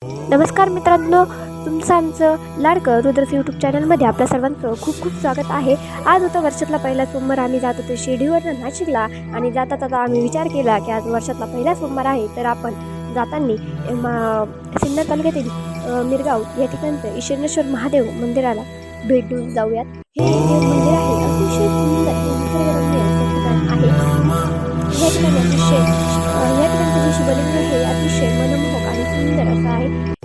नमस्कार मित्रांनो, तुमचं आमचं लाडकं रुद्रस यूट्यूब चॅनलमध्ये आपल्या सर्वांचं खूप खूप स्वागत आहे. आज होता वर्षातला पहिला सोमवार. आम्ही जात होतो शिर्डीवरनं नाशिकला आणि जाता जाता आम्ही विचार केला की आज वर्षातला पहिला सोमवार आहे, तर आपण जाताना सिन्नर तालुक्यातील मिरगाव या ठिकाणचं ईशानेश्वर महादेव मंदिराला भेट देऊन जाऊयात. हे जे मंदिर आहे अतिशय सुंदर निसर्गरम्य असं ठिकाण आहे. या ठिकाणी या ठिकाणचं जे शिवलिंग आहे अतिशय मनमोहक आणि सुंदर असं आहे.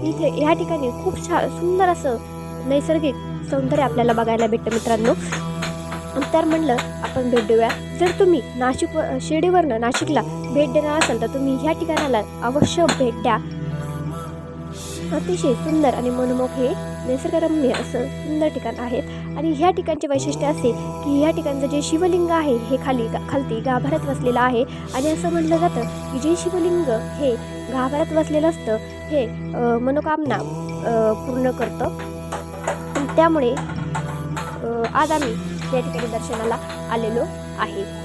इथे या ठिकाणी खूप सुंदर असं नैसर्गिक सौंदर्य आपल्याला बघायला भेटतं मित्रांनो. तर म्हणलं आपण भेट देऊया. जर तुम्ही शिर्डीवरनं नाशिकला भेट देणार असाल तर तुम्ही ह्या ठिकाणाला अवश्य भेट द्या. अतिशय सुंदर आणि मनमोहक हे निसर्गरम्य असं सुंदर ठिकाण आहे. आणि ह्या ठिकाणचे वैशिष्ट्य असे की ह्या ठिकाणचं जे शिवलिंग आहे हे खालती गाभाऱ्यात वसलेलं आहे. आणि असं म्हटलं जातं की जे शिवलिंग हे गाभाऱ्यात वसलेलं असतं हे मनोकामना पूर्ण करतं. त्यामुळे आज आम्ही या ठिकाणी दर्शनाला आलेलो आहे.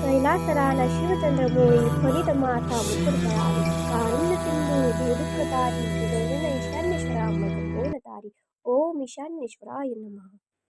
कैलासराला शिवचंद्रमोळी फलित माता मुकुरकळारी कारुण्य सिंधू धोदुःखतारी ईशान्येश्वरा मज कोणतारी. ओम ईशान्येश्वराय नमः.